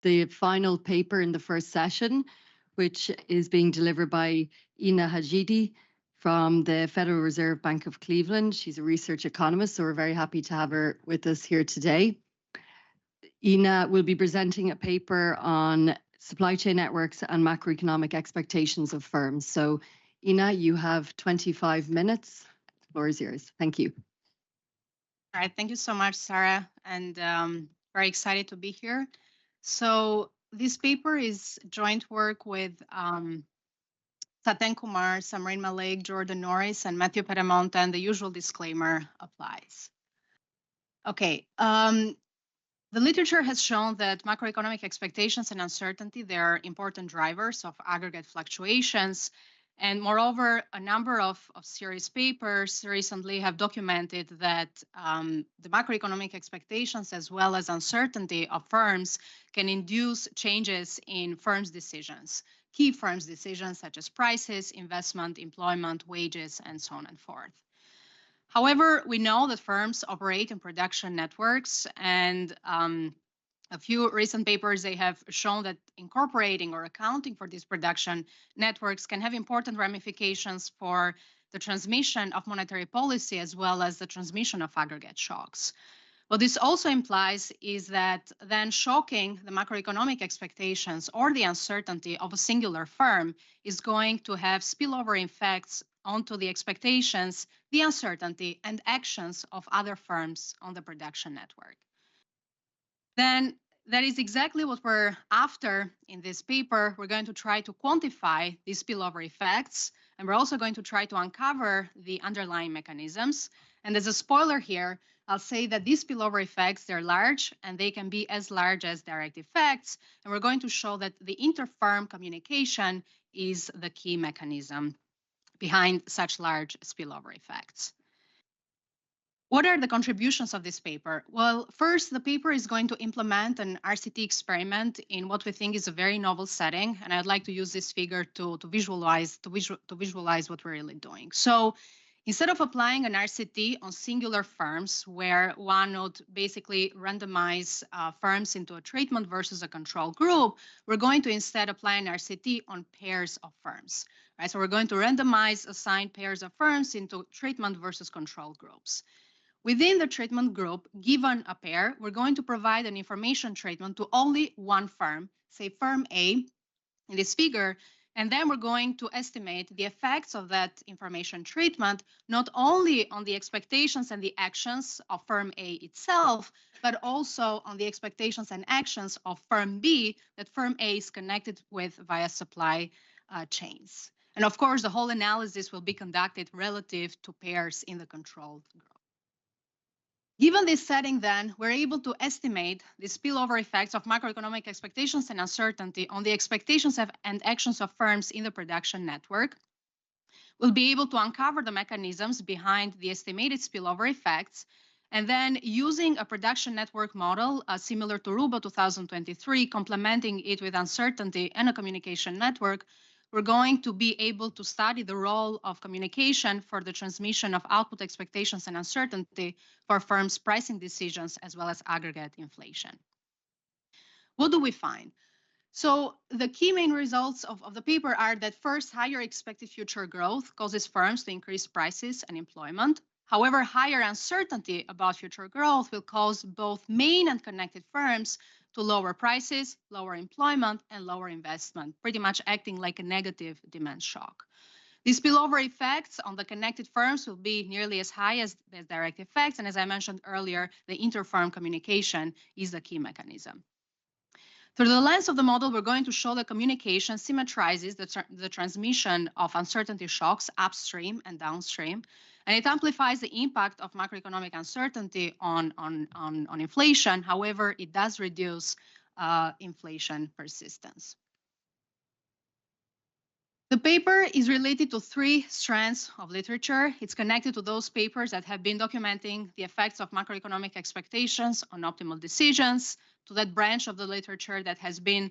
the final paper in the first session, which is being delivered by Ina Hajdini from the Federal Reserve Bank of Cleveland. She's a research economist, so we're very happy to have her with us here today. Ina will be presenting a paper on supply chain networks and macroeconomic expectations of firms. So Ina, you have 25 minutes. The floor is yours. Thank you. All right, thank you so much, Sarah, and very excited to be here. So this paper is joint work with Saten, Kumar, Samreen, Malik, Jordan, Norris, and Mathieu, Pedemonte, and the usual disclaimer applies. Okay, the literature has shown that macroeconomic expectations and uncertainty, they are important drivers of aggregate fluctuations. And moreover, a number of serious papers recently have documented that the macroeconomic expectations as well as uncertainty of firms can induce changes in firms' decisions, key firms' decisions such as prices, investment, employment, wages, and so on and forth. However, we know that firms operate in production networks, and a few recent papers, they have shown that incorporating or accounting for these production networks can have important ramifications for the transmission of monetary policy as well as the transmission of aggregate shocks. What this also implies is that then shocking the macroeconomic expectations or the uncertainty of a singular firm is going to have spillover effects onto the expectations, the uncertainty, and actions of other firms on the production network. Then that is exactly what we're after in this paper. We're going to try to quantify these spillover effects, and we're also going to try to uncover the underlying mechanisms. And as a spoiler here, I'll say that these spillover effects, they're large, and they can be as large as direct effects. And we're going to show that the inter-firm communication is the key mechanism behind such large spillover effects. What are the contributions of this paper? Well, first, the paper is going to implement an RCT experiment in what we think is a very novel setting, and I'd like to use this figure to visualize what we're really doing. So instead of applying an RCT on singular firms, where one would basically randomize firms into a treatment versus a control group, we're going to instead apply an RCT on pairs of firms. Right? So we're going to randomize assigned pairs of firms into treatment versus control groups. Within the treatment group, given a pair, we're going to provide an information treatment to only one firm, say firm A in this figure, and then we're going to estimate the effects of that information treatment, not only on the expectations and the actions of firm A itself, but also on the expectations and actions of firm B that firm A is connected with via supply chains. And of course, the whole analysis will be conducted relative to pairs in the controlled group. Given this setting, then, we're able to estimate the spillover effects of macroeconomic expectations and uncertainty on the expectations and actions of firms in the production network. We'll be able to uncover the mechanisms behind the estimated spillover effects, and then using a production network model similar to RUBA 2023, complementing it with uncertainty and a communication network, we're going to be able to study the role of communication for the transmission of output expectations and uncertainty for firms' pricing decisions as well as aggregate inflation. What do we find? So the key main results of the paper are that first, higher expected future growth causes firms to increase prices and employment. However, higher uncertainty about future growth will cause both main and connected firms to lower prices, lower employment, and lower investment, pretty much acting like a negative demand shock. These spillover effects on the connected firms will be nearly as high as the direct effects, and as I mentioned earlier, the inter-firm communication is the key mechanism. Through the lens of the model, we're going to show that communication symmetrizes the transmission of uncertainty shocks upstream and downstream, and it amplifies the impact of macroeconomic uncertainty on inflation. However, it does reduce inflation persistence. The paper is related to three strands of literature. It's connected to those papers that have been documenting the effects of macroeconomic expectations on optimal decisions, to that branch of the literature that has been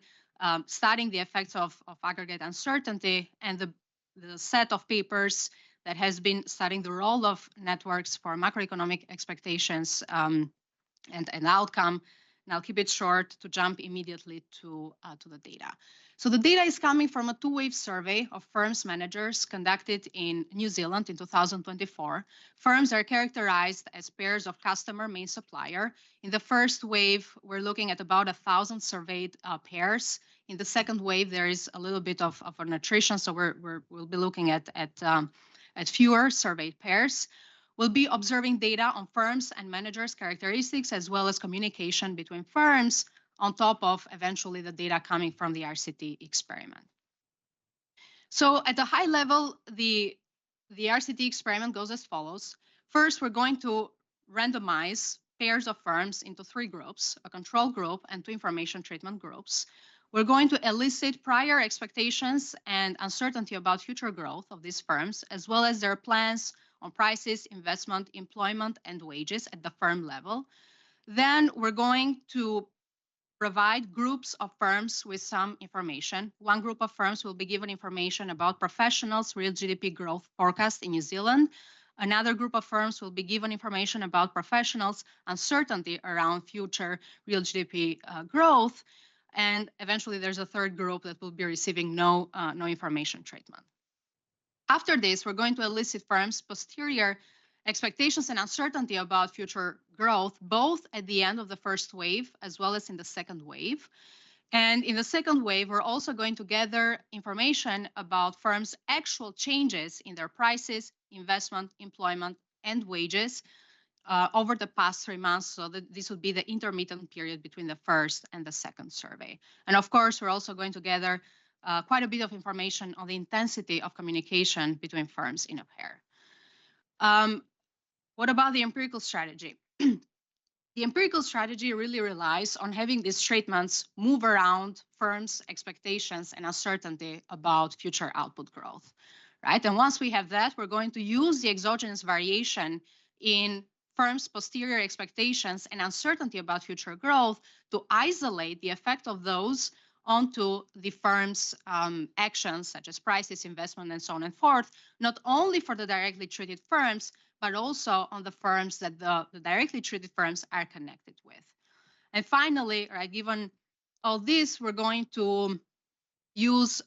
studying the effects of aggregate uncertainty, and the set of papers that has been studying the role of networks for macroeconomic expectations and outcome. and I'll keep it short to jump immediately to the data. So the data is coming from a two-wave survey of firms managers conducted in New Zealand in 2024. Firms are characterized as pairs of customer main supplier. In the first wave, we're looking at about 1,000 surveyed pairs. In the second wave, there is a little bit of an attrition, so we'll be looking at fewer surveyed pairs. We'll be observing data on firms and managers' characteristics, as well as communication between firms, on top of eventually the data coming from the RCT experiment. So at a high level, the RCT experiment goes as follows. First, we're going to randomize pairs of firms into 3 groups, a control group and 2 information treatment groups. We're going to elicit prior expectations and uncertainty about future growth of these firms, as well as their plans on prices, investment, employment, and wages at the firm level. Then we're going to provide groups of firms with some information. One group of firms will be given information about professionals' real GDP growth forecast in New Zealand. Another group of firms will be given information about professionals' uncertainty around future real GDP growth. And eventually, there's a third group that will be receiving no information treatment. After this, we're going to elicit firms' posterior expectations and uncertainty about future growth, both at the end of the first wave as well as in the second wave. And in the second wave, we're also going to gather information about firms' actual changes in their prices, investment, employment, and wages over the past 3 months. So that this would be the intermittent period between the first and the second survey. And of course, we're also going to gather quite a bit of information on the intensity of communication between firms in a pair. What about the empirical strategy? The empirical strategy really relies on having these treatments move around firms' expectations and uncertainty about future output growth, right? And once we have that, we're going to use the exogenous variation in firms' posterior expectations and uncertainty about future growth to isolate the effect of those onto the firm's actions, such as prices, investment, and so on and forth, not only for the directly treated firms, but also on the firms that the directly treated firms are connected with. And finally, right, given all this, we're going to use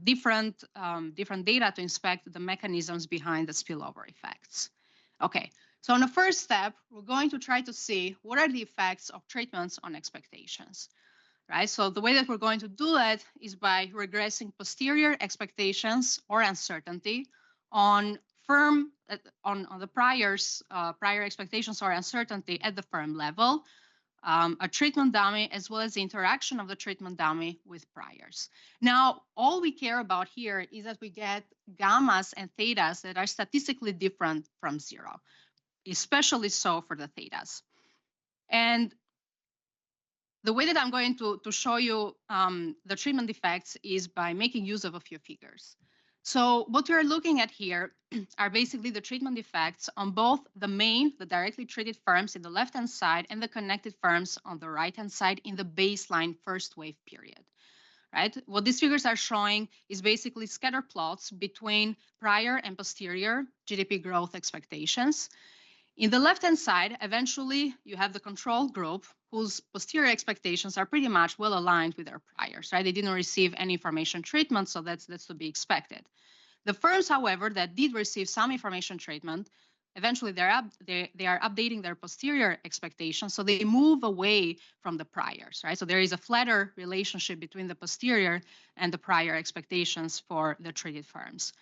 different data to inspect the mechanisms behind the spillover effects. Okay, so on the first step, we're going to try to see what are the effects of treatments on expectations. Right, so the way that we're going to do that is by regressing posterior expectations or uncertainty on the prior expectations or uncertainty at the firm level, a treatment dummy, as well as the interaction of the treatment dummy with priors. Now, all we care about here is that we get gammas and thetas that are statistically different from 0, especially so for the thetas. And the way that I'm going to show you the treatment effects is by making use of a few figures. So what we're looking at here are basically the treatment effects on both the directly treated firms in the left-hand side and the connected firms on the right-hand side in the baseline first wave period. Right? What these figures are showing is basically scatter plots between prior and posterior GDP growth expectations. In the left-hand side, eventually, you have the control group whose posterior expectations are pretty much well aligned with their priors, right? They didn't receive any information treatment, so that's to be expected. The firms, however, that did receive some information treatment, eventually they are updating their posterior expectations, so they move away from the priors, right? So there is a flatter relationship between the posterior and the prior expectations for the treated firms.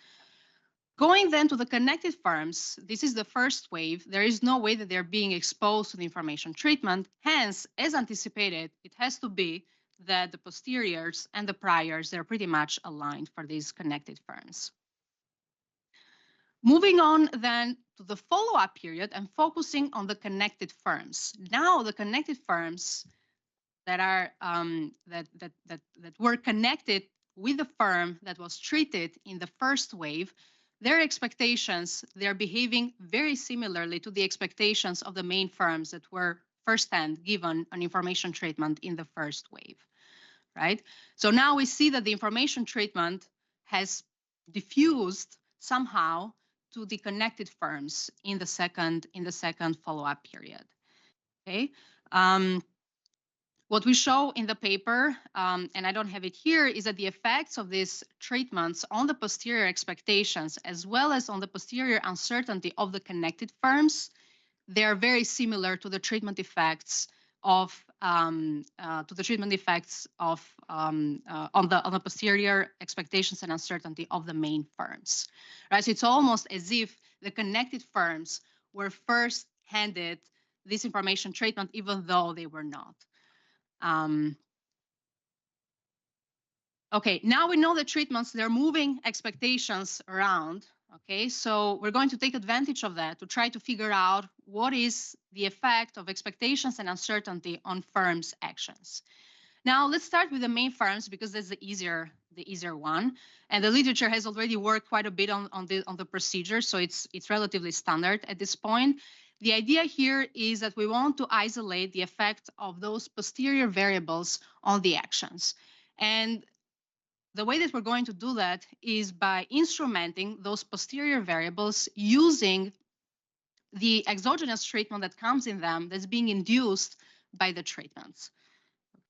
Going then to the connected firms, this is the first wave. There is no way that they're being exposed to the information treatment. Hence, as anticipated, it has to be that the posteriors and the priors, they're pretty much aligned for these connected firms. Moving on then to the follow-up period and focusing on the connected firms. Now, the connected firms that are that were connected with the firm that was treated in the first wave, their expectations, they're behaving very similarly to the expectations of the main firms that were firsthand given an information treatment in the first wave, right? So now we see that the information treatment has diffused somehow to the connected firms in the second follow-up period. Okay, What we show in the paper, and I don't have it here, is that the effects of these treatments on the posterior expectations, as well as on the posterior uncertainty of the connected firms, they are very similar to the treatment effects of on the posterior expectations and uncertainty of the main firms. Right, so it's almost as if the connected firms were first handed this information treatment, even though they were not. Okay, now we know the treatments, they're moving expectations around. Okay, so we're going to take advantage of that to try to figure out what is the effect of expectations and uncertainty on firms' actions. Now, let's start with the main firms because that's the easier one. And the literature has already worked quite a bit on the procedure, so it's relatively standard at this point. The idea here is that we want to isolate the effect of those posterior variables on the actions. And the way that we're going to do that is by instrumenting those posterior variables using the exogenous treatment that comes in them that's being induced by the treatments.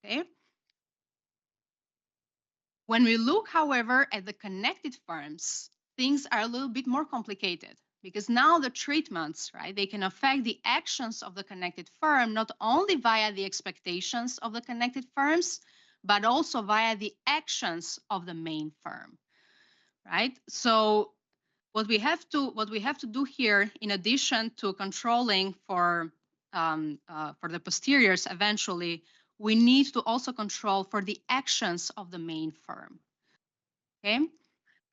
Okay. When we look, however, at the connected firms, things are a little bit more complicated because now the treatments, right, they can affect the actions of the connected firm, not only via the expectations of the connected firms, but also via the actions of the main firm, right? So what we have to do here, in addition to controlling for the posteriors eventually, we need to also control for the actions of the main firm. Okay,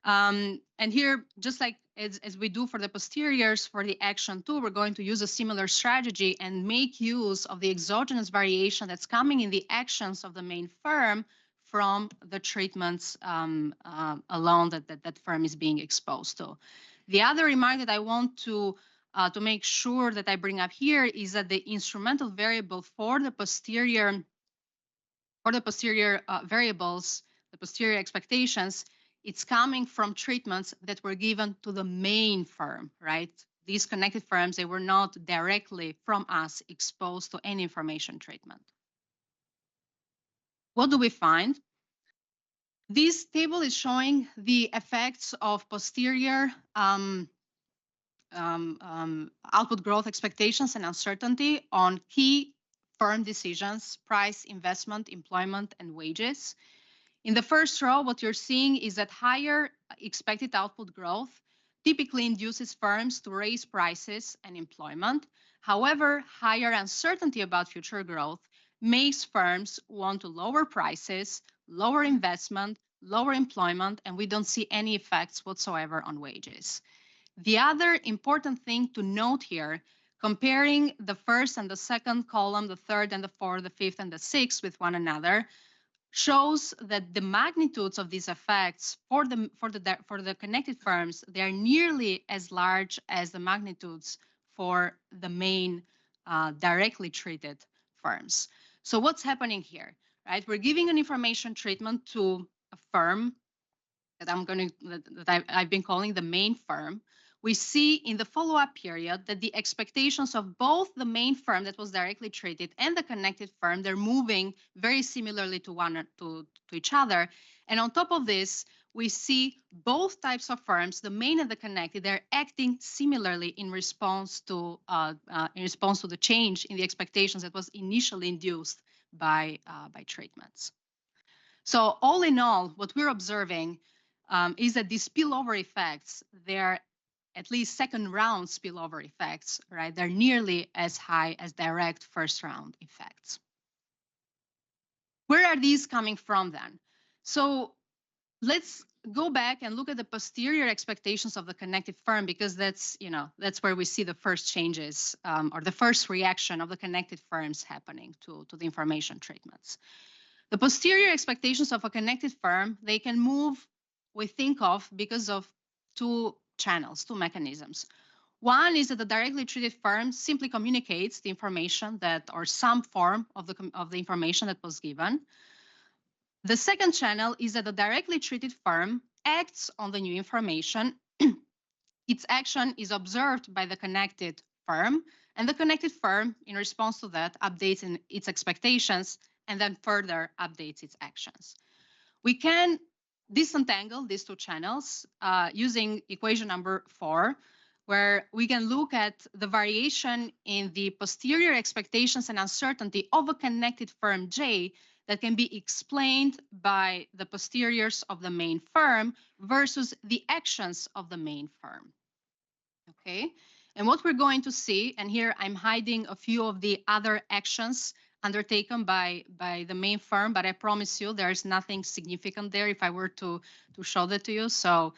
and here, just like as we do for the posteriors, for the action too, we're going to use a similar strategy and make use of the exogenous variation that's coming in the actions of the main firm from the treatments alone that firm is being exposed to. The other remark that I want to make sure that I bring up here is that the instrumental variable for the posterior variables, the posterior expectations, it's coming from treatments that were given to the main firm, right? These connected firms, they were not directly from us exposed to any information treatment. What do we find? This table is showing the effects of posterior output growth expectations and uncertainty on key firm decisions, price, investment, employment, and wages. In the first row, what you're seeing is that higher expected output growth typically induces firms to raise prices and employment. However, higher uncertainty about future growth makes firms want to lower prices, lower investment, lower employment, and we don't see any effects whatsoever on wages. The other important thing to note here, comparing the first and the second column, the third and the fourth, the fifth and the sixth with one another, shows that the magnitudes of these effects for the connected firms, they are nearly as large as the magnitudes for the main directly treated firms. So what's happening here, right? We're giving an information treatment to a firm that I've been calling the main firm. We see in the follow-up period that the expectations of both the main firm that was directly treated and the connected firm, they're moving very similarly to each other. And on top of this, we see both types of firms, the main and the connected, they're acting similarly in response to the change in the expectations that was initially induced by treatments. So all in all, what we're observing is that these spillover effects, they're at least second round spillover effects, right? They're nearly as high as direct first round effects. Where are these coming from then? So let's go back and look at the posterior expectations of the connected firm, because that's where we see the first changes or the first reaction of the connected firms happening to the information treatments. The posterior expectations of a connected firm, they can move, we think of, because of two channels, two mechanisms. One is that the directly treated firm simply communicates the information that, or some form of the information that was given. The second channel is that the directly treated firm acts on the new information. Its action is observed by the connected firm, And the connected firm, in response to that, updates its expectations and then further updates its actions. We can disentangle these two channels using equation number 4, where we can look at the variation in the posterior expectations and uncertainty of a connected firm J that can be explained by the posteriors of the main firm versus the actions of the main firm. Okay, and what we're going to see, and here I'm hiding a few of the other actions undertaken by the main firm, but I promise you there's nothing significant there if I were to show that to you. So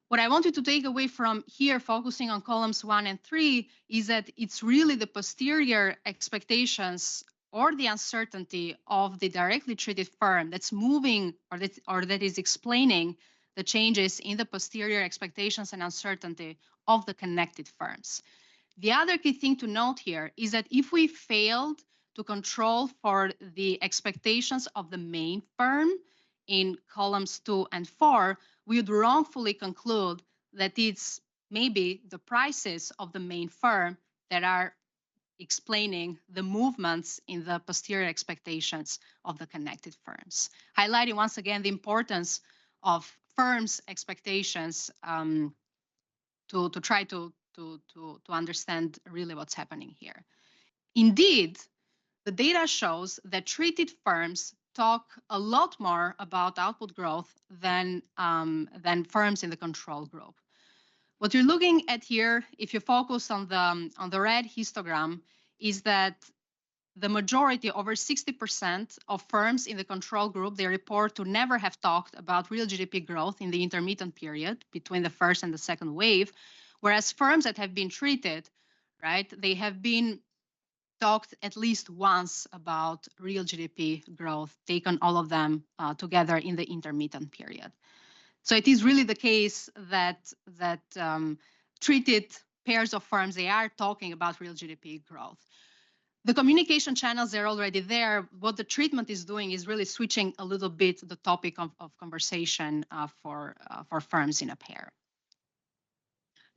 what I want you to take away from here, focusing on columns 1 and 3, is that it's really the posterior expectations or the uncertainty of the directly treated firm that's moving or that is explaining the changes in the posterior expectations and uncertainty of the connected firms. The other key thing to note here is that if we failed to control for the expectations of the main firm in columns 2 and 4, we would wrongfully conclude that it's maybe the prices of the main firm that are explaining the movements in the posterior expectations of the connected firms. Highlighting once again the importance of firms' expectations to try to understand really what's happening here. Indeed, the data shows that treated firms talk a lot more about output growth than firms in the control group. What you're looking at here, if you focus on the red histogram, is that the majority, over 60% of firms in the control group, they report to never have talked about real GDP growth in the intermittent period between the first and the second wave, whereas firms that have been treated, right, they have been talked at least once about real GDP growth, taken all of them together in the intermittent period. So it is really the case that treated pairs of firms, they are talking about real GDP growth. The communication channels, they're already there. What the treatment is doing is really switching a little bit the topic of conversation for firms in a pair.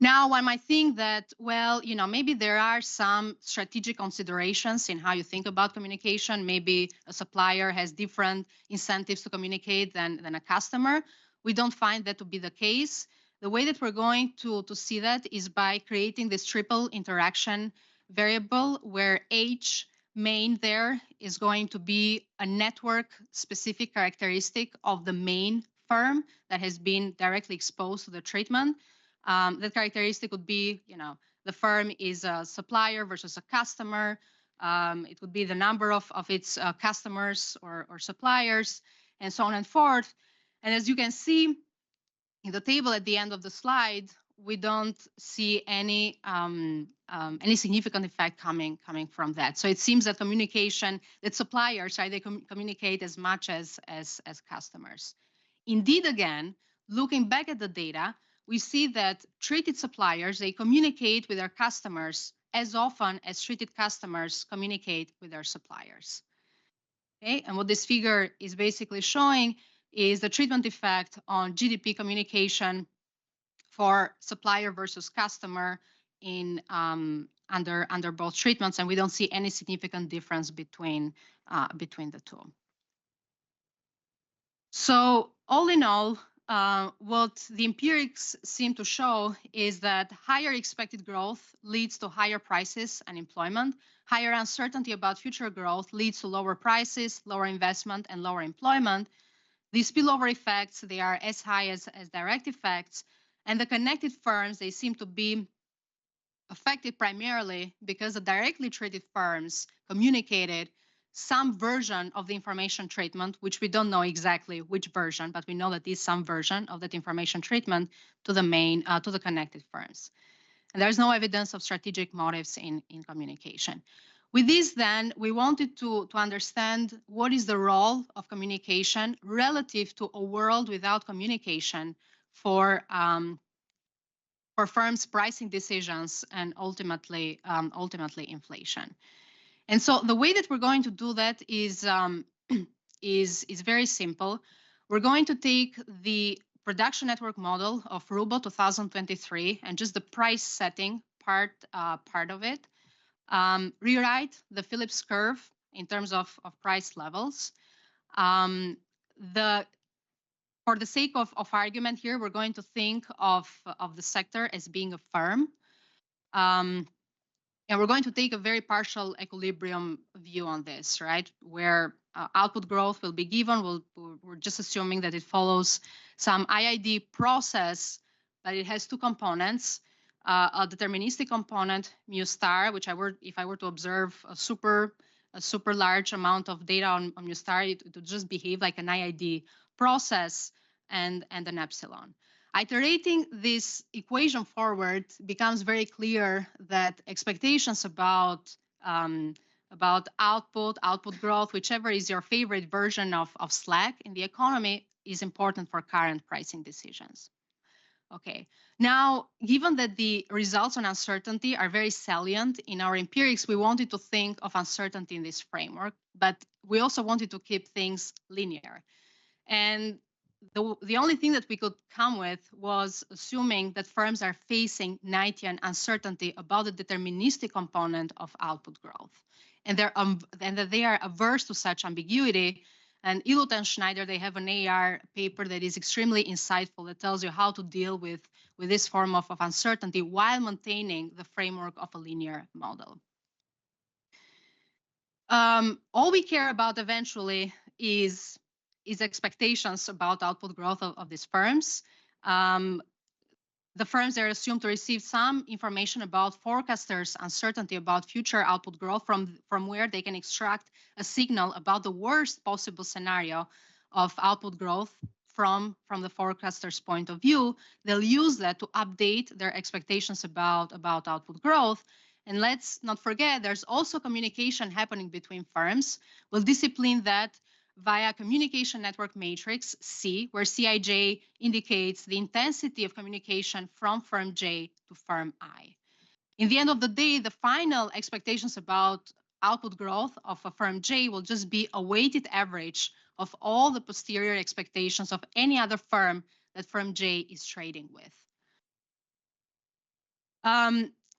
Now, one might think that, well, maybe there are some strategic considerations in how you think about communication. Maybe a supplier has different incentives to communicate than a customer. We don't find that to be the case. The way that we're going to see that is by creating this triple interaction variable where H main there is going to be a network specific characteristic of the main firm that has been directly exposed to the treatment. That characteristic would be, the firm is a supplier versus a customer. It would be the number of its customers or suppliers, and so on and forth. And as you can see in the table at the end of the slide, we don't see any significant effect coming from that. So it seems that communication, that suppliers, right, they communicate as much as customers. Indeed, again, looking back at the data, we see that treated suppliers, they communicate with their customers as often as treated customers communicate with their suppliers. Okay, and what this figure is basically showing is the treatment effect on GDP communication for supplier versus customer in under both treatments, and we don't see any significant difference between the two. So all in all, what the empirics seem to show is that higher expected growth leads to higher prices and employment. Higher uncertainty about future growth leads to lower prices, lower investment, and lower employment. These spillover effects, they are as high as direct effects, and the connected firms, they seem to be affected primarily because the directly treated firms communicated some version of the information treatment, which we don't know exactly which version, but we know that is some version of that information treatment to the connected firms. And there's no evidence of strategic motives in communication. With this, then, we wanted to understand what is the role of communication relative to a world without communication for firms' pricing decisions and ultimately inflation. And so the way that we're going to do that is very simple. We're going to take the production network model of Rubo 2023 and just the price setting part of it. rewrite the Phillips curve in terms of price levels. For the sake of argument here, we're going to think of the sector as being a firm. And we're going to take a very partial equilibrium view on this, right? Where output growth will be given. We're just assuming that it follows some IID process, but it has two components. A deterministic component, mu star, which if I were to observe a super large amount of data on mu star, it would just behave like an IID process, and an epsilon. Iterating this equation forward becomes very clear that expectations about output growth, whichever is your favorite version of slack in the economy, is important for current pricing decisions. Okay, now, given that the results on uncertainty are very salient in our empirics, we wanted to think of uncertainty in this framework, but we also wanted to keep things linear. And the only thing that we could come with was assuming that firms are facing Knightian uncertainty about the deterministic component of output growth, and that they are averse to such ambiguity. And Ilut and Schneider, they have an AR paper that is extremely insightful that tells you how to deal with this form of uncertainty while maintaining the framework of a linear model. All we care about eventually is expectations about output growth of these firms. The firms are assumed to receive some information about forecasters' uncertainty about future output growth from where they can extract a signal about the worst possible scenario of output growth from the forecaster's point of view. They'll use that to update their expectations about output growth. And let's not forget, there's also communication happening between firms. We'll discipline that via communication network matrix C, where Cij indicates the intensity of communication from firm J to firm I. In the end of the day, the final expectations about output growth of a firm J will just be a weighted average of all the posterior expectations of any other firm that firm J is trading with.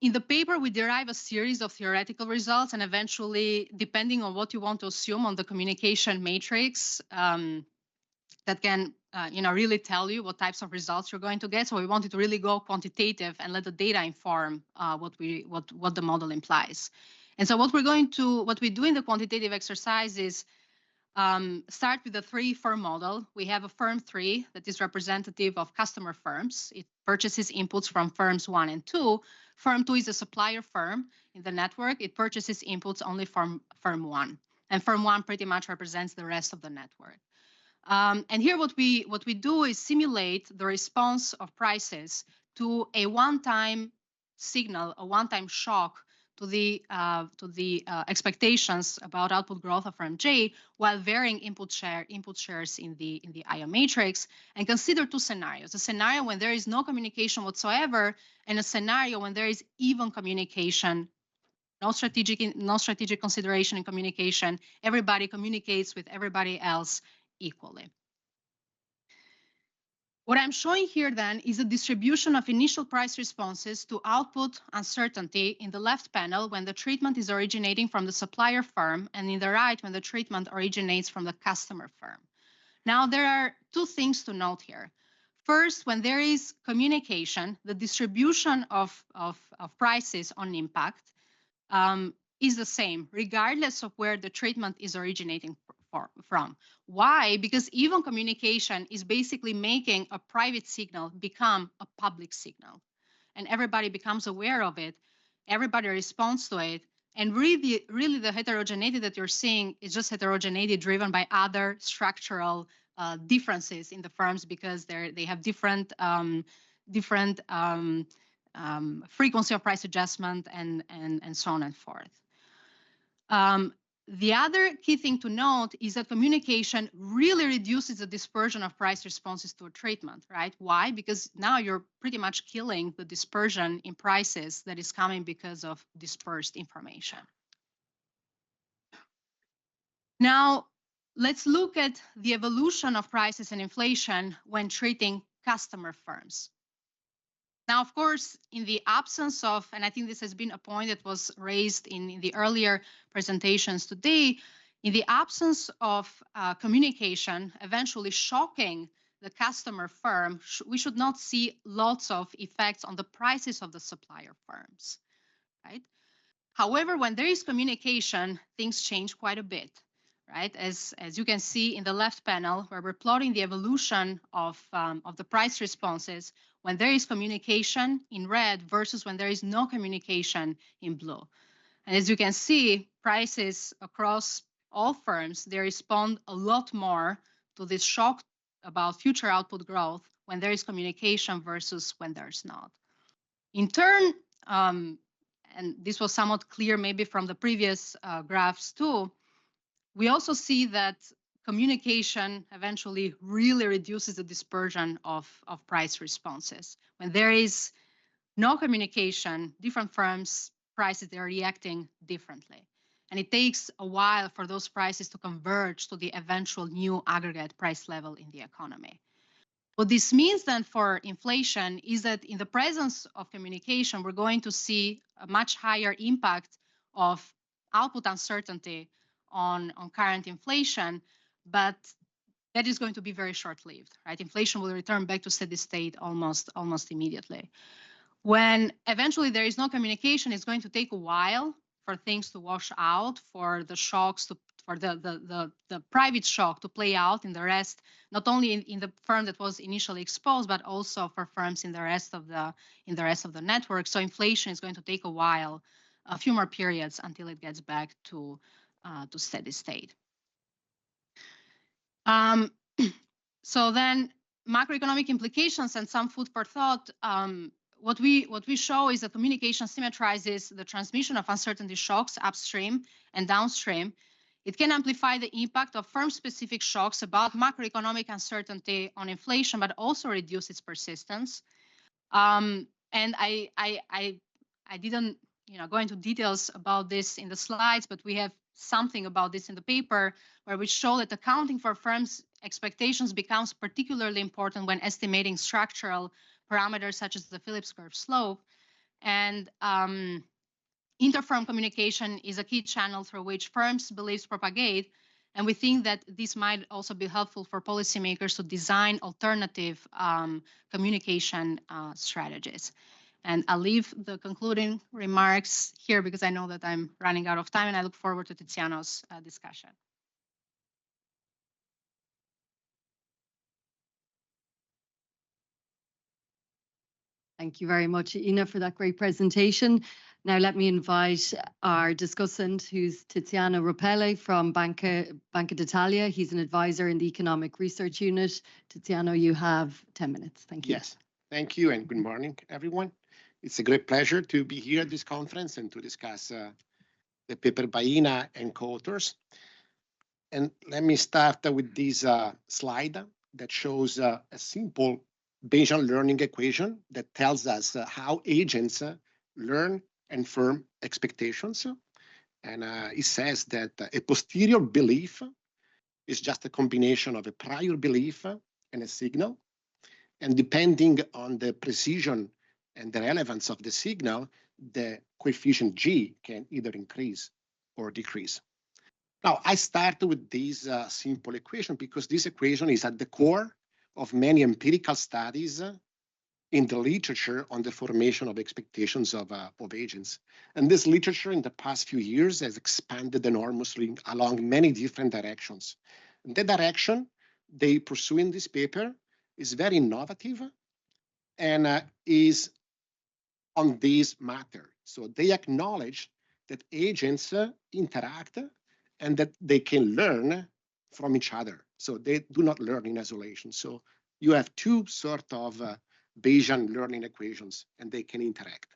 In the paper, we derive a series of theoretical results, and eventually, depending on what you want to assume on the communication matrix, that can really tell you what types of results you're going to get. So we wanted to really go quantitative and let the data inform what the model implies. And so what we do in the quantitative exercise is start with the 3-firm model. We have a firm 3 that is representative of customer firms. It purchases inputs from firms 1 and 2. Firm 2 is a supplier firm in the network. It purchases inputs only from firm 1. And firm 1 pretty much represents the rest of the network. And here what we do is simulate the response of prices to a one-time signal, a one-time shock to the expectations about output growth of firm J, while varying input shares in the IO matrix, and consider 2 scenarios: a scenario when there is no communication whatsoever, and a scenario when there is even communication, no strategic consideration in communication. Everybody communicates with everybody else equally. What I'm showing here then is a distribution of initial price responses to output uncertainty in the left panel when the treatment is originating from the supplier firm, and in the right when the treatment originates from the customer firm. Now, there are 2 things to note here. First, when there is communication, the distribution of prices on impact is the same, regardless of where the treatment is originating from. Why? Because even communication is basically making a private signal become a public signal, and everybody becomes aware of it. Everybody responds to it, and really the heterogeneity that you're seeing is just heterogeneity driven by other structural differences in the firms, because they have different frequency of price adjustment and so on and forth. The other key thing to note is that communication really reduces the dispersion of price responses to a treatment, right? Why? Because now you're pretty much killing the dispersion in prices that is coming because of dispersed information. Now, let's look at the evolution of prices and inflation when treating customer firms. Now, of course, in the absence of, and I think this has been a point that was raised in the earlier presentations today, in the absence of communication, eventually shocking the customer firm, we should not see lots of effects on the prices of the supplier firms, right? However, when there is communication, things change quite a bit, right? As you can see in the left panel, where we're plotting the evolution of the price responses when there is communication in red versus when there is no communication in blue. And as you can see, prices across all firms, they respond a lot more to this shock about future output growth when there is communication versus when there's not. In turn, and this was somewhat clear maybe from the previous graphs too, we also see that communication eventually really reduces the dispersion of price responses. When there is no communication, different firms' prices, they're reacting differently. And it takes a while for those prices to converge to the eventual new aggregate price level in the economy. What this means then for inflation is that in the presence of communication, we're going to see a much higher impact of output uncertainty on current inflation, but that is going to be very short-lived, right? Inflation will return back to steady state almost immediately. When eventually there is no communication, it's going to take a while for things to wash out, for the shocks to, for the private shock to play out in the rest, not only in the firm that was initially exposed, but also for firms in the rest of the network. So inflation is going to take a while, a few more periods until it gets back to steady state. So then macroeconomic implications and some food for thought. What we show is that communication symmetrizes the transmission of uncertainty shocks upstream and downstream. It can amplify the impact of firm-specific shocks about macroeconomic uncertainty on inflation, but also reduce its persistence. And I didn't go into details about this in the slides, but we have something about this in the paper where we show that accounting for firms' expectations becomes particularly important when estimating structural parameters such as the Phillips curve slope. And interfirm communication is a key channel through which firms' beliefs propagate. And we think that this might also be helpful for policymakers to design alternative communication strategies. And I'll leave the concluding remarks here because I know that I'm running out of time, and I look forward to Tiziano's discussion. Thank you very much, Ina, for that great presentation. Now let me invite our discussant, who's Tiziano Ropele from Banca d'Italia. He's an advisor in the Economic Research Unit. Tiziano, you have 10 minutes. Thank you. Yes, thank you, and good morning, everyone. It's a great pleasure to be here at this conference and to discuss the paper by Ina and co-authors. And let me start with this slide that shows a simple Bayesian learning equation that tells us how agents learn and firm expectations. And it says that a posterior belief is just a combination of a prior belief and a signal. And depending on the precision and the relevance of the signal, the coefficient G can either increase or decrease. Now, I start with this simple equation because this equation is at the core of many empirical studies in the literature on the formation of expectations of agents. And this literature in the past few years has expanded enormously along many different directions. And the direction they pursue in this paper is very innovative and is on this matter. So they acknowledge that agents interact and that they can learn from each other. So they do not learn in isolation. So you have two sort of Bayesian learning equations, and they can interact.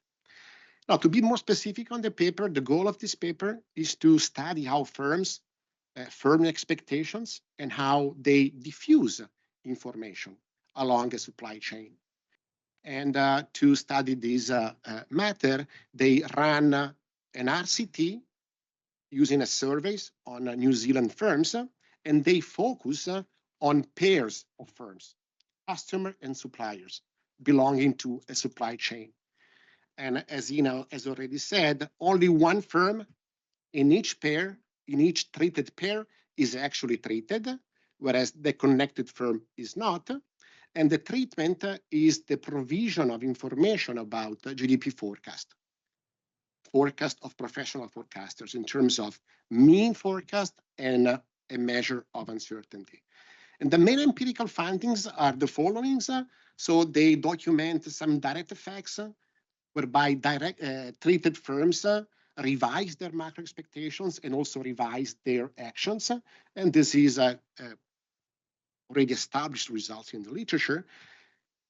Now, to be more specific on the paper, the goal of this paper is to study how firms firm expectations and how they diffuse information along a supply chain. And to study this matter, they ran an RCT using a surveys on New Zealand firms, and they focus on pairs of firms, customer and suppliers. belonging to a supply chain. And as Ina has already said, only one firm in each pair, in each treated pair, is actually treated, whereas the connected firm is not. And the treatment is the provision of information about GDP forecast of professional forecasters in terms of mean forecast and a measure of uncertainty. And the main empirical findings are the following. So they document some direct effects whereby treated firms revise their macro expectations and also revise their actions. And this is already established results in the literature.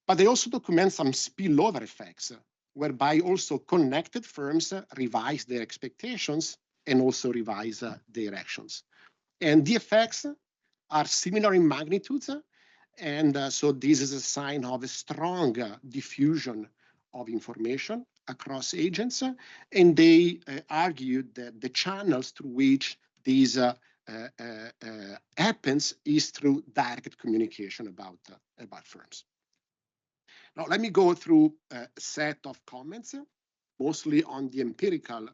But they also document some spillover effects, whereby also connected firms revise their expectations and also revise their actions. And the effects are similar in magnitudes. And so this is a sign of a strong diffusion of information across agents. And they argued that the channels through which these happens is through direct communication about firms. Now, let me go through a set of comments, mostly on the empirical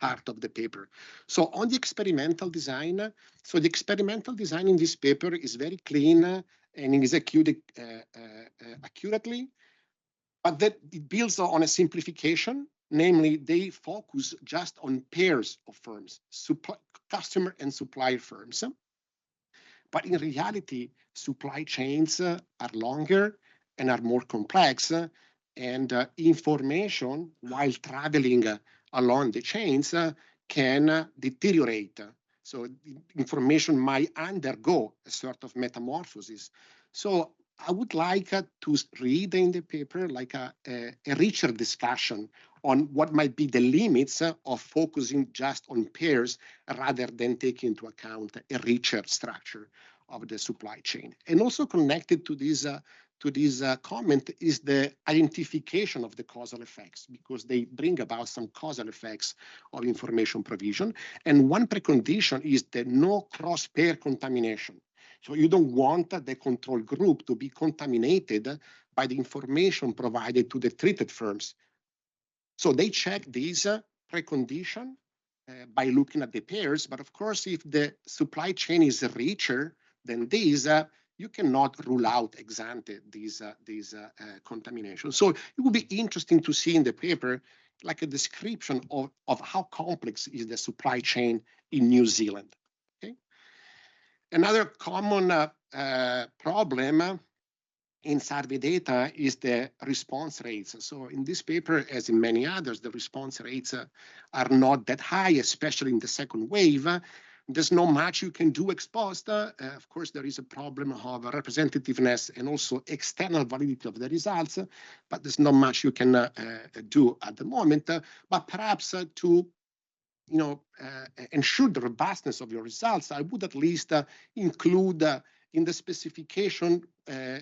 part of the paper. So on the experimental design, so the experimental design in this paper is very clean and executed accurately, but that it builds on a simplification. Namely, they focus just on pairs of firms, customer and supplier firms. But in reality, supply chains are longer and are more complex, and information, while traveling along the chains, can deteriorate. So information might undergo a sort of metamorphosis. So I would like to read in the paper like a richer discussion on what might be the limits of focusing just on pairs rather than taking into account a richer structure of the supply chain. And also connected to this comment is the identification of the causal effects, because they bring about some causal effects of information provision. And one precondition is the no cross-pair contamination. So you don't want the control group to be contaminated by the information provided to the treated firms. So they check these precondition by looking at the pairs. But of course, if the supply chain is richer than these, you cannot rule out ex ante these contaminations. So it would be interesting to see in the paper like a description of how complex is the supply chain in New Zealand. Okay. Another common problem in survey data is the response rates. So in this paper, as in many others, the response rates are not that high, especially in the second wave. There's not much you can do ex post. Of course, there is a problem of representativeness and also external validity of the results, but there's not much you can do at the moment. But perhaps to ensure the robustness of your results, I would at least include in the specification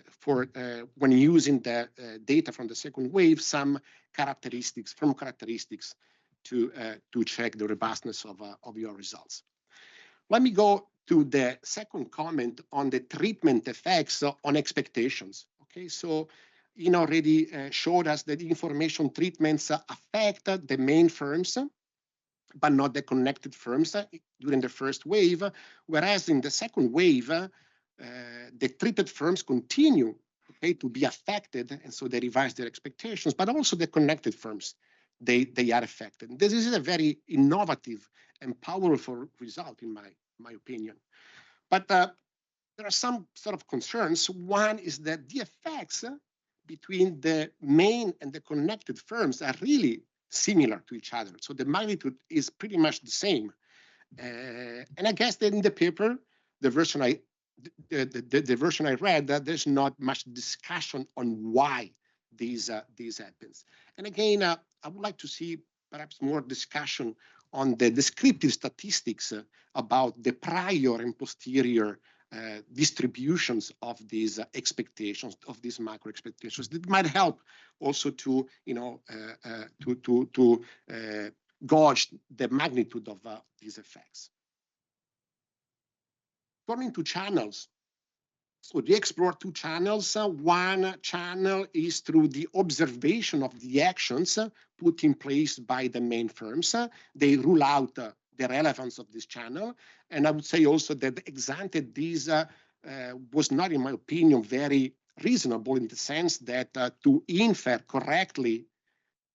for when using the data from the second wave some characteristics to check the robustness of your results. Let me go to the second comment on the treatment effects on expectations. Okay, so already showed us that the information treatments affect the main firms, but not the connected firms during the first wave, whereas in the second wave, the treated firms continue to be affected, and so they revise their expectations, but also the connected firms, they are affected. This is a very innovative and powerful result, in my opinion. But there are some sort of concerns. One is that the effects between the main and the connected firms are really similar to each other. So the magnitude is pretty much the same. And I guess that in the paper, the version I read, that there's not much discussion on why these happens. And again, I would like to see perhaps more discussion on the descriptive statistics about the prior and posterior distributions of these expectations, of these macro expectations. That might help also to gauge the magnitude of these effects. Turning to channels, So they explore two channels. One channel is through the observation of the actions put in place by the main firms. They rule out the relevance of this channel. And I would say also that ex-ante this was not, in my opinion, very reasonable in the sense that to infer correctly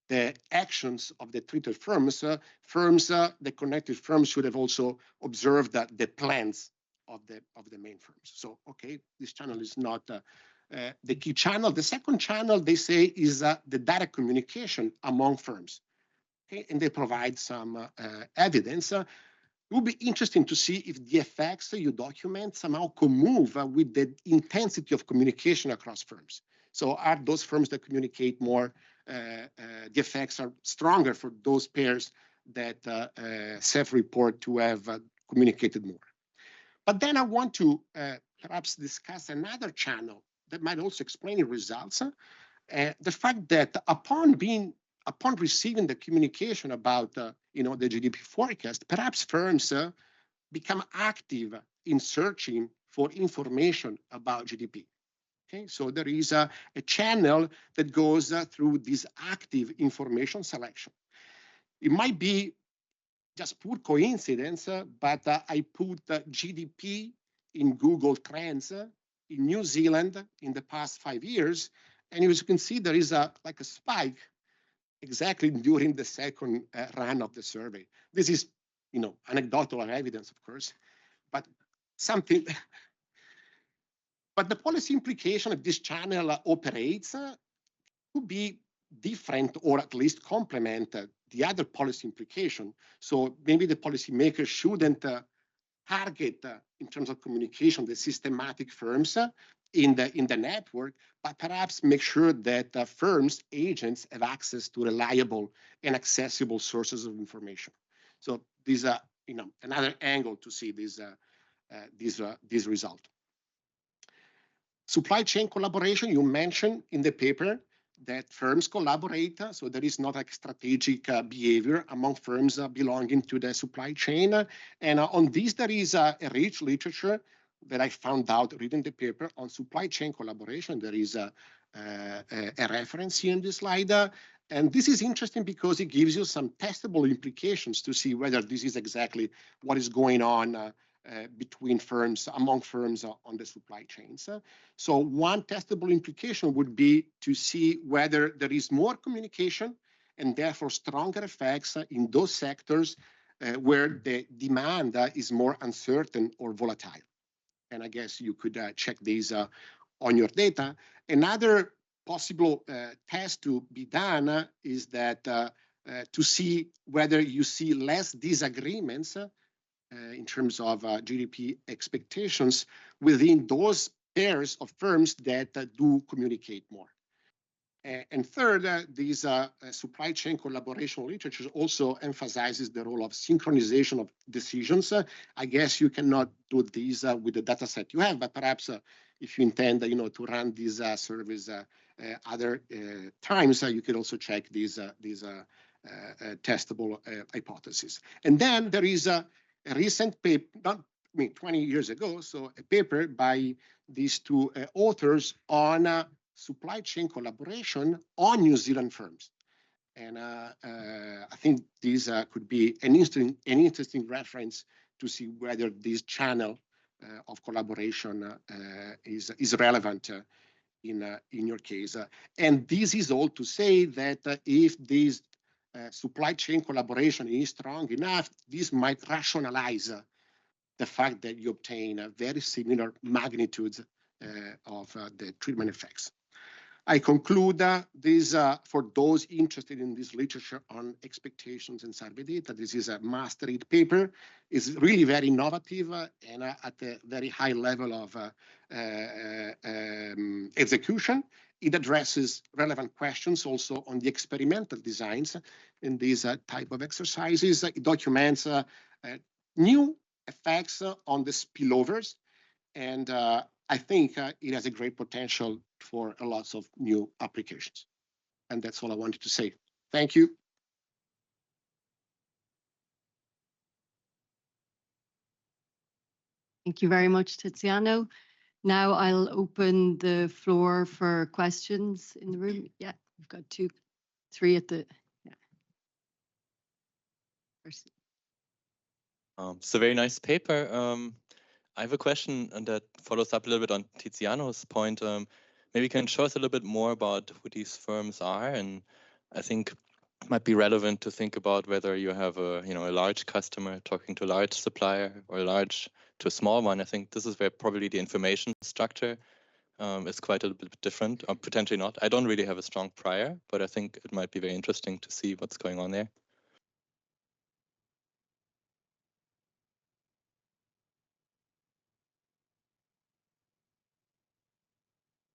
the actions of the treated firms, the connected firms should have also observed the plans of the main firms. So, okay, this channel is not the key channel. The second channel, they say, is the direct communication among firms. Okay, and they provide some evidence. It would be interesting to see if the effects you document somehow could move with the intensity of communication across firms. So are those firms that communicate more, the effects are stronger for those pairs that self-report to have communicated more. But then I want to perhaps discuss another channel that might also explain the results. The fact that upon receiving the communication about the GDP forecast, perhaps firms become active in searching for information about GDP. Okay, so there is a channel that goes through this active information selection. It might be just pure coincidence, but I put GDP in Google Trends in New Zealand in the past 5 years, and as you can see, there is like a spike exactly during the second run of the survey. This is, anecdotal evidence, of course, but something. But the policy implication of this channel operates could be different, or at least complement the other policy implication. So maybe the policymakers shouldn't target in terms of communication the systematic firms in the network, but perhaps make sure that firms, agents have access to reliable and accessible sources of information. So these are another angle to see this result. Supply chain collaboration, you mentioned in the paper that firms collaborate, so there is not a strategic behavior among firms belonging to the supply chain. And on this, there is a rich literature that I found out reading the paper on supply chain collaboration. There is a reference here in this slide. And this is interesting because it gives you some testable implications to see whether this is exactly what is going on between firms, among firms on the supply chains. So one testable implication would be to see whether there is more communication and therefore stronger effects in those sectors where the demand is more uncertain or volatile. And I guess you could check these on your data. Another possible test to be done is that to see whether you see less disagreements in terms of GDP expectations within those pairs of firms that do communicate more. And third, these supply chain collaboration literature also emphasizes the role of synchronization of decisions. I guess you cannot do these with the data set you have, but perhaps if you intend to run these surveys other times, you could also check these testable hypotheses. And then there is a recent paper, 20 years ago, so a paper by these two authors on supply chain collaboration on New Zealand firms. And I think this could be an interesting reference to see whether this channel of collaboration is relevant in your case. And this is all to say that if this supply chain collaboration is strong enough, this might rationalize the fact that you obtain very similar magnitudes of the treatment effects. I conclude this for those interested in this literature on expectations and survey data. This is a must-read paper. It's really very innovative and at a very high level of execution. It addresses relevant questions also on the experimental designs in these type of exercises. It documents new effects on the spillovers, and I think it has a great potential for lots of new applications. And that's all I wanted to say. Thank you. Thank you very much, Tiziano. Now I'll open the floor for questions in the room. Yeah, we've got 2, 3 at the, yeah. First. It's a very nice paper. I have a question and that follows up a little bit on Tiziano's point. Maybe you can show us a little bit more about who these firms are, and I think it might be relevant to think about whether you have a a large customer talking to a large supplier or a large to a small one. I think this is where probably the information structure is quite a little bit different, or potentially not. I don't really have a strong prior, but I think it might be very interesting to see what's going on there.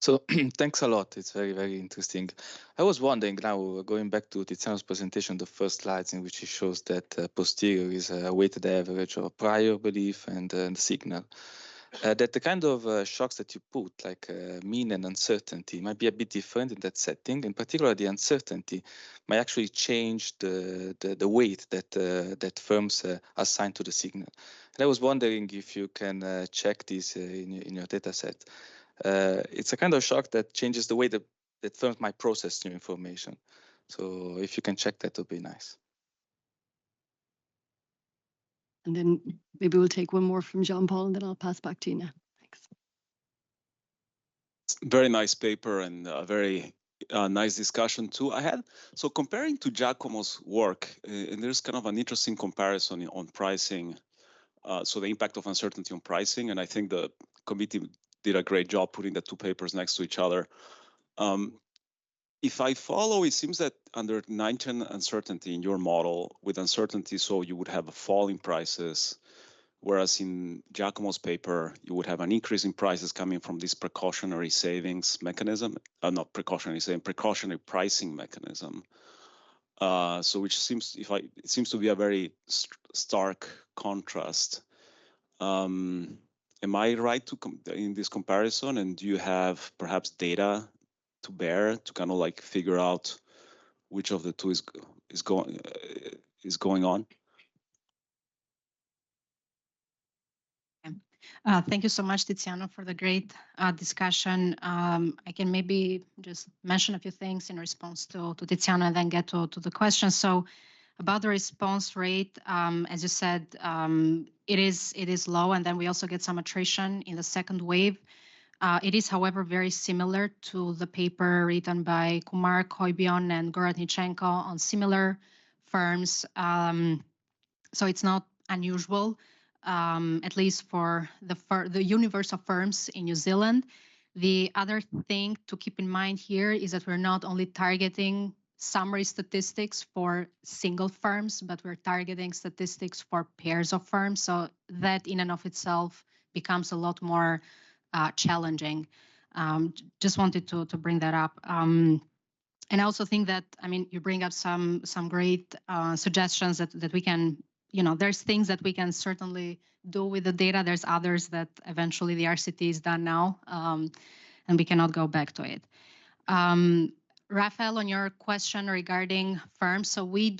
So thanks a lot. It's very, very interesting. I was wondering now, going back to Tiziano's presentation, the first slides in which he shows that posterior is a weighted average of prior belief and the signal. That the kind of shocks that you put, like mean and uncertainty, might be a bit different in that setting. In particular, the uncertainty might actually change the weight that that firms assign to the signal. And I was wondering if you can check this in your data set. It's a kind of shock that changes the way that firms might process new information. So if you can check that, would be nice. And then maybe we'll take one more from Jean-Paul, and then I'll pass back to Ina. Thanks. Very nice paper and a very nice discussion too. So comparing to Giacomo's work, and there's kind of an interesting comparison on pricing. So the impact of uncertainty on pricing, and I think the committee did a great job putting the two papers next to each other. If I follow, it seems that under nitrogen uncertainty in your model, with uncertainty, so you would have a fall in prices, whereas in Giacomo's paper, you would have an increase in prices coming from this precautionary savings mechanism, not precautionary saving, precautionary pricing mechanism. So which seems, it seems to be a very stark contrast. Am I right in this comparison? And do you have perhaps data to bear to kind of like figure out which of the two is going on? Thank you so much, Tiziano, for the great discussion. I can maybe just mention a few things in response to Tiziano and then get to the question. So about the response rate, as you said, it is low, and then we also get some attrition in the second wave. It is, however, very similar to the paper written by Kumar, Koibion, and Goratnichenko on similar firms. So it's not unusual, at least for the universe of firms in New Zealand. The other thing to keep in mind here is that we're not only targeting summary statistics for single firms, but we're targeting statistics for pairs of firms. So that in and of itself becomes a lot more challenging. Just wanted to bring that up. And I also think that, I mean, you bring up some great suggestions that we can, there's things that we can certainly do with the data. There's others that eventually the RCT is done now, and we cannot go back to it. Raphael, on your question regarding firms, so we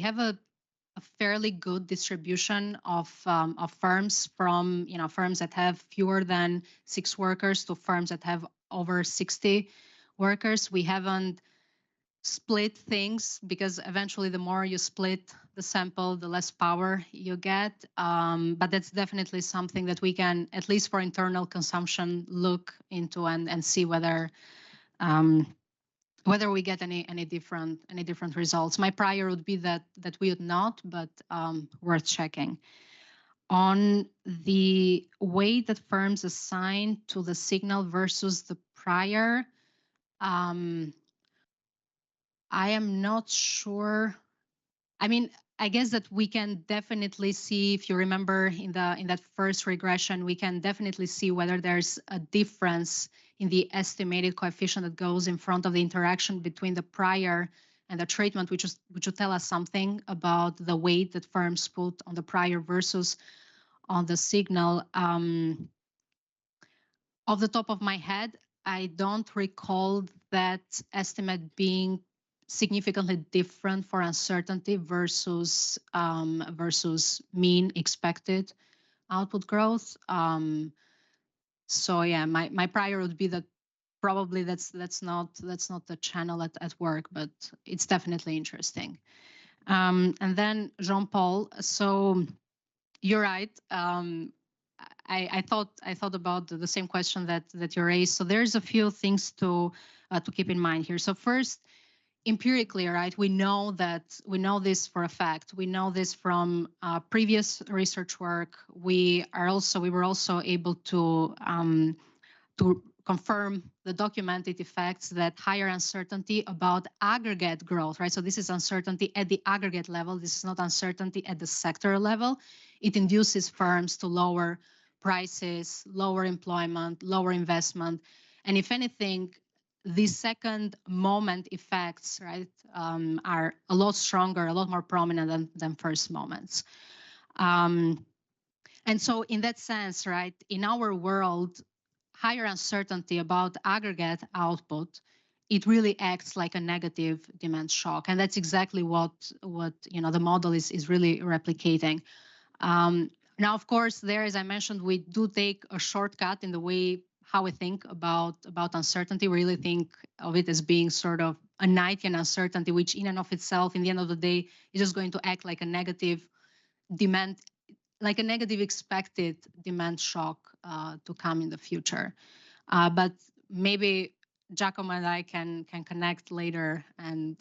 have a fairly good distribution of firms, from firms that have fewer than 6 workers to firms that have over 60 workers. We haven't split things because eventually the more you split the sample, the less power you get. But that's definitely something that we can, at least for internal consumption, look into and see whether we get any different results. My prior would be that we would not, but worth checking. On the way that firms assign to the signal versus the prior, I am not sure. I mean, I guess that we can definitely see, if you remember in that first regression, we can definitely see whether there's a difference in the estimated coefficient that goes in front of the interaction between the prior and the treatment, which would tell us something about the weight that firms put on the prior versus on the signal. Off the top of my head, I don't recall that estimate being significantly different for uncertainty versus mean expected output growth. So yeah, my prior would be that probably that's not the channel at work, but it's definitely interesting. And then Jean-Paul, so you're right. I thought about the same question that you raised. So there's a few things to keep in mind here. So first, empirically, right, we know this for a fact. We know this from previous research work. We were also able to confirm the documented effects that higher uncertainty about aggregate growth, right? So this is uncertainty at the aggregate level. This is not uncertainty at the sector level. It induces firms to lower prices, lower employment, lower investment. And if anything, the second moment effects, right, are a lot stronger, a lot more prominent than first moments. And so in that sense, right, in our world, higher uncertainty about aggregate output, it really acts like a negative demand shock. And that's exactly what the model is really replicating. Now, of course, there, as I mentioned, we do take a shortcut in the way how we think about uncertainty. We really think of it as being sort of a Knightian uncertainty, which in and of itself, in the end of the day, is just going to act like a negative demand, like a negative expected demand shock to come in the future. But maybe Giacomo and I can connect later and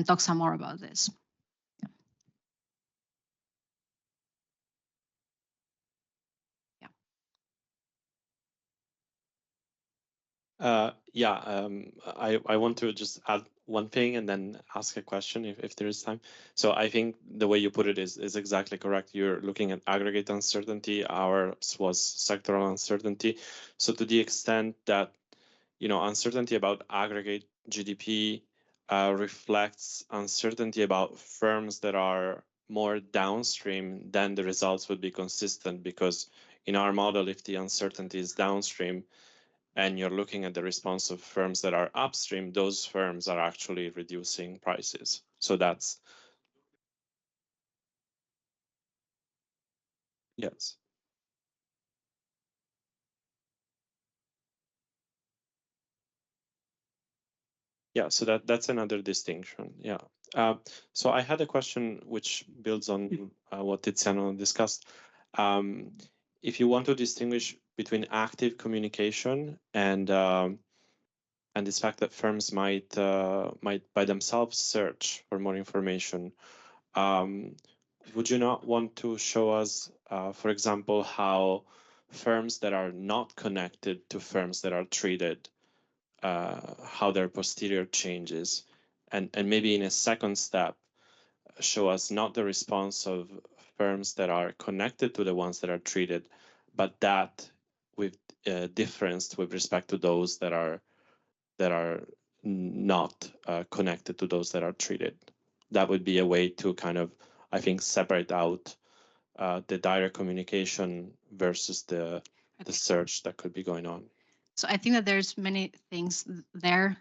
talk some more about this. I want to just add one thing and then ask a question if there is time. So I think the way you put it is exactly correct. You're looking at aggregate uncertainty. Ours was sectoral uncertainty. So to the extent that, uncertainty about aggregate GDP reflects uncertainty about firms that are more downstream, then the results would be consistent, because in our model, if the uncertainty is downstream, and you're looking at the response of firms that are upstream, those firms are actually reducing prices. So that's, yes. Yeah, so that's another distinction, yeah. So I had a question which builds on what Tiziano discussed. If you want to distinguish between active communication and this fact that firms might by themselves search for more information, would you not want to show us, for example, how firms that are not connected to firms that are treated, how their posterior changes, and maybe in a second step, show us not the response of firms that are connected to the ones that are treated, but that with difference with respect to those that are not connected to those that are treated. That would be a way to kind of, I think, separate out the direct communication versus the search that could be going on. So I think that there's many things there.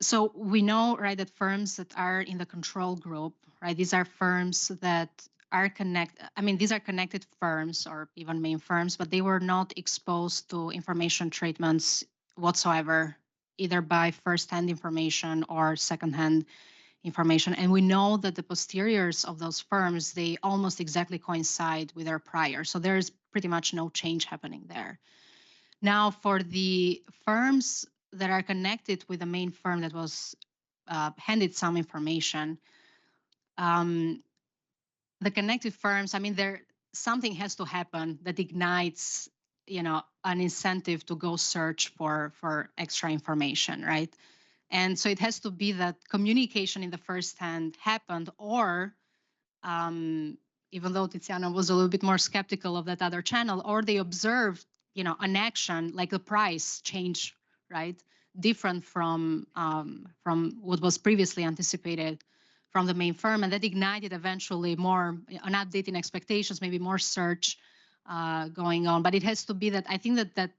So we know, right, that firms that are in the control group, right, these are firms that are these are connected firms or even main firms, but they were not exposed to information treatments whatsoever, either by first-hand information or second-hand information. And we know that the posteriors of those firms, they almost exactly coincide with their prior. So there's pretty much no change happening there. Now, for the firms that are connected with the main firm that was handed some information, the connected firms, something has to happen that ignites, an incentive to go search for extra information, right? And so it has to be that communication in the first hand happened, or even though Tiziano was a little bit more skeptical of that other channel, or they observed, an action like the price change, right, different from what was previously anticipated from the main firm, and that ignited eventually more an update in expectations, maybe more search going on. But it has to be that, I think that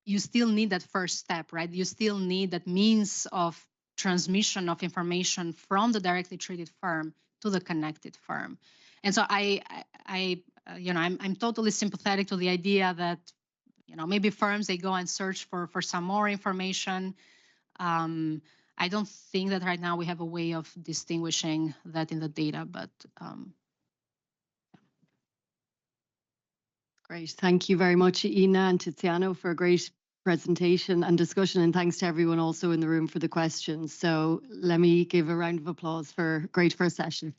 you still need that first step, right? You still need that means of transmission of information from the directly treated firm to the connected firm. And so I I'm totally sympathetic to the idea that, maybe firms, they go and search for some more information. I don't think that right now we have a way of distinguishing that in the data, but Great. Thank you very much, Ina and Tiziano, for a great presentation and discussion. And thanks to everyone also in the room for the questions. So let me give a round of applause for a great first session.